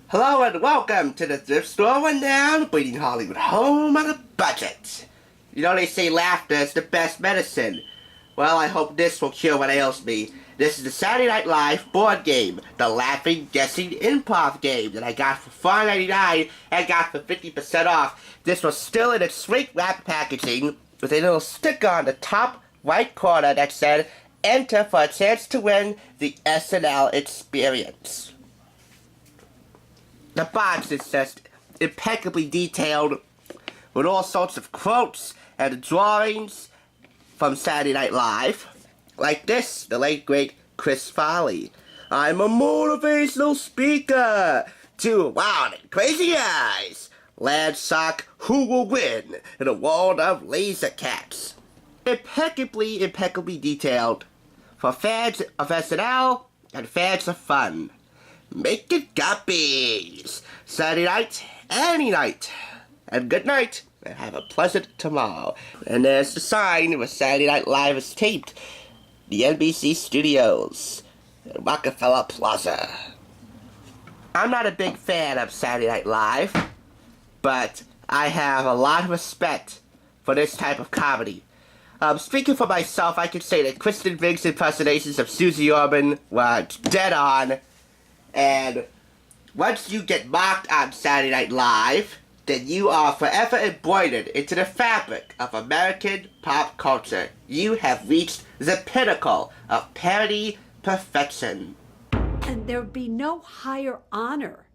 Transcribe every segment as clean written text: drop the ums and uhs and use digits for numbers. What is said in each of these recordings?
Hello and welcome to the thrift store rundown, Bleeding Hollywood home on a budget. You know they say laughter is the best medicine. Well, I hope this will cure what ails me. This is the Saturday Night Live board game, the Laughing Guessing Improv game that I got for $4.99 and got for 50% off. This was still in its shrink wrap packaging with a little sticker on the top right corner that said, "Enter for a chance to win the SNL experience." The box is just impeccably detailed with all sorts of quotes and drawings from Saturday Night Live. Like this, the late great Chris Farley. "I'm a motivational speaker to wild and crazy guys. Land sock, who will win in a world of laser cats?" Impeccably detailed for fans of SNL and fans of fun. Make it copies. Saturday night, any night. And good night, and have a pleasant tomorrow. And there's the sign where Saturday Night Live is taped. The NBC Studios, Rockefeller Plaza. I'm not a big fan of Saturday Night Live, but I have a lot of respect for this type of comedy. Speaking for myself, I can say that Kristen Wiig's impersonations of Susie Orman were dead on. And once you get mocked on Saturday Night Live, then you are forever embroidered into the fabric of American pop culture. You have reached the pinnacle of parody perfection. And there would be no higher honor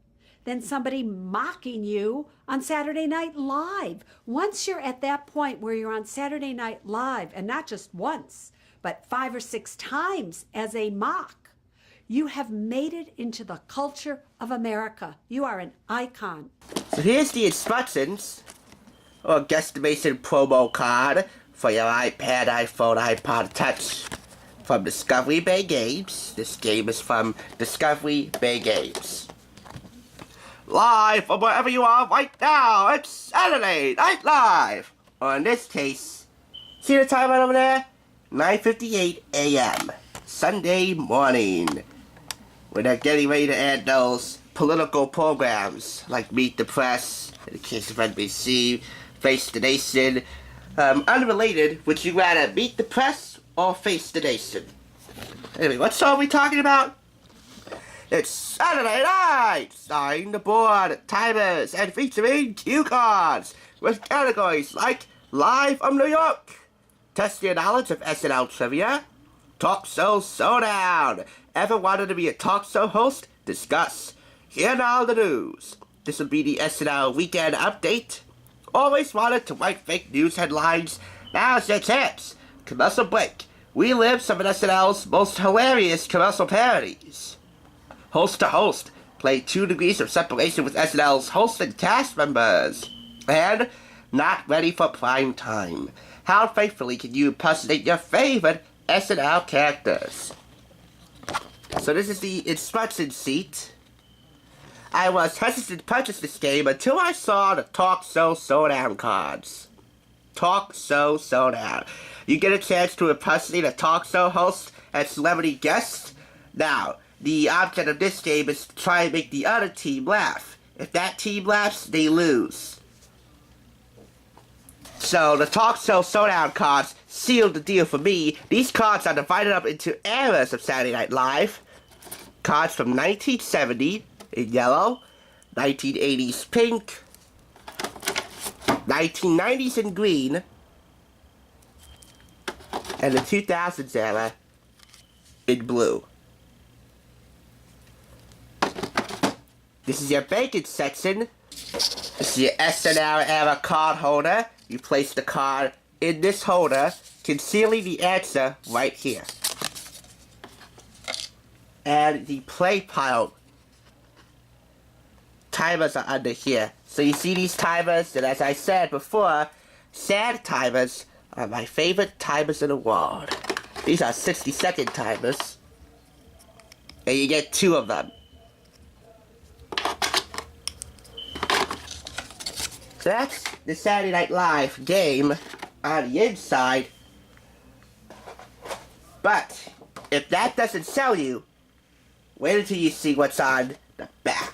than somebody mocking you on Saturday Night Live. Once you're at that point where you're on Saturday Night Live, and not just once, but 5 or 6 times as a mock, you have made it into the culture of America. You are an icon. So here's the instructions, or guesstimation promo card for your iPad, iPhone, iPod Touch from Discovery Bay Games. This game is from Discovery Bay Games. Live from wherever you are right now, it's Saturday Night Live. Or in this case, see the time right over there? 9:58 a.m. Sunday morning. When they're getting ready to add those political programs like Meet the Press, in the case of NBC, Face the Nation. Unrelated, would you rather Meet the Press or Face the Nation? Anyway, what song are we talking about? It's Saturday Night! Starring the board, timers, and featuring cue cards with categories like Live from New York, Test your knowledge of SNL trivia, Talk Show Showdown. Ever wanted to be a talk show host? Discuss. Hear now the news. This will be the SNL Weekend Update. Always wanted to write fake news headlines? Now's your chance. Commercial break. We live some of SNL's most hilarious commercial parodies. Host to host. Play 2 degrees of separation with SNL's host and cast members. And not ready for prime time. How faithfully can you impersonate your favorite SNL characters? So this is the instruction sheet. I was hesitant to purchase this game until I saw the Talk Show Showdown cards. Talk Show Showdown. You get a chance to impersonate a talk show host and celebrity guests. Now, the object of this game is to try and make the other team laugh. If that team laughs, they lose. So the Talk Show Showdown cards sealed the deal for me. These cards are divided up into eras of Saturday Night Live. Cards from 1970 in yellow, 1980s pink, 1990s in green, and the 2000s era in blue. This is your bacon section. This is your SNL era card holder. You place the card in this holder, concealing the answer right here. And the play pile timers are under here. So you see these timers, and as I said before, sad timers are my favorite timers in the world. These are 60-second timers, and you get 2 of them. So that's the Saturday Night Live game on the inside. But if that doesn't sell you, wait until you see what's on the back.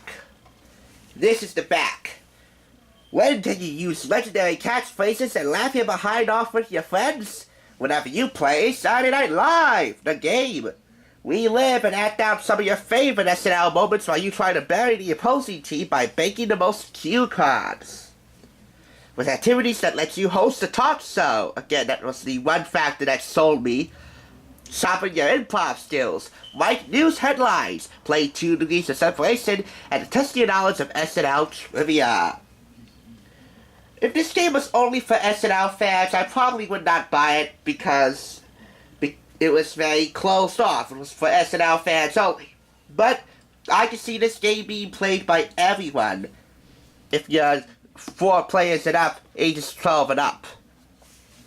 This is the back. When can you use legendary catchphrases and laugh your behind off with your friends? Whenever you play Saturday Night Live, the game. We live and act out some of your favorite SNL moments while you try to bury the opposing team by banking the most cue cards. With activities that let you host a talk show. Again, that was the one factor that sold me. Sharpen your improv skills, write news headlines, play 2 Degrees of Separation, and test your knowledge of SNL trivia. If this game was only for SNL fans, I probably would not buy it because it was very closed off. It was for SNL fans only. But I can see this game being played by everyone if you're 4 players and up, ages 12 and up.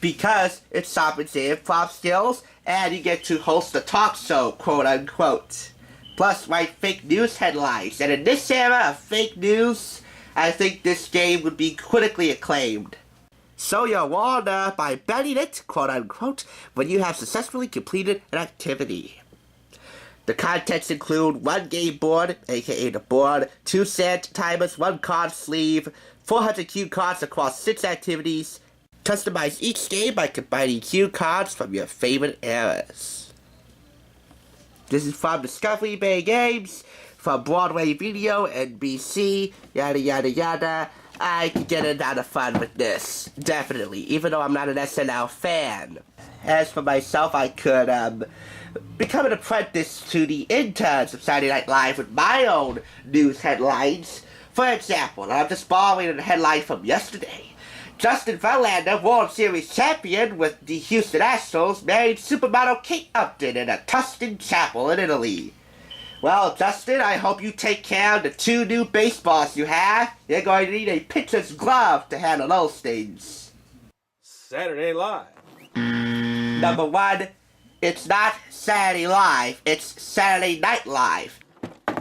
Because it sharpens your improv skills, and you get to host a talk show, quote unquote. Plus, write fake news headlines. And in this era of fake news, I think this game would be critically acclaimed. So you're warned by betting it, quote unquote, when you have successfully completed an activity. The contents include 1 game board, aka the board, 2 sand timers, 1 card sleeve, 400 cue cards across 6 activities. Customize each game by combining cue cards from your favorite eras. This is from Discovery Bay Games, from Broadway Video, NBC, yada yada yada. I could get a lot of fun with this, definitely, even though I'm not an SNL fan. As for myself, I could become an apprentice to the interns of Saturday Night Live with my own news headlines. For example, I'm just borrowing a headline from yesterday. Justin Verlander, World Series champion with the Houston Astros, married supermodel Kate Upton in a Tuscan chapel in Italy. Well, Justin, I hope you take care of the 2 new baseballs you have. You're going to need a pitcher's glove to handle those things. Saturday Live. Number 1, it's not Saturday Live, it's Saturday Night Live.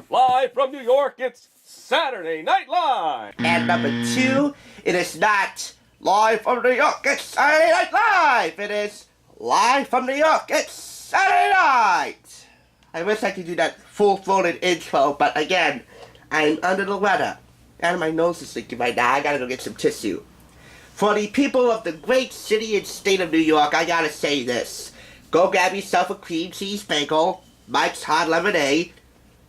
Live from New York, it's Saturday Night Live. And number 2, it is not Live from New York, it's Saturday Night Live. It is Live from New York, it's Saturday Night. I wish I could do that full-throated intro, but again, I'm under the weather. And my nose is leaking right now. I gotta go get some tissue. For the people of the great city and state of New York, I gotta say this. Go grab yourself a cream cheese bagel, Mike's Hot Lemonade,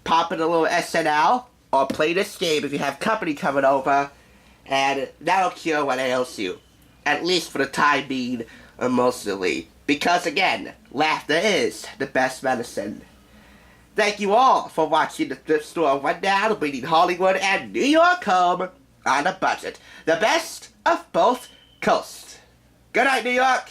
pop in a little SNL, or play this game if you have company coming over, and that'll cure what ails you. At least for the time being, emotionally. Because again, laughter is the best medicine. Thank you all for watching the Thrift Store Rundown, bringing Hollywood and New York home on a budget. The best of both coasts. Good night, New York!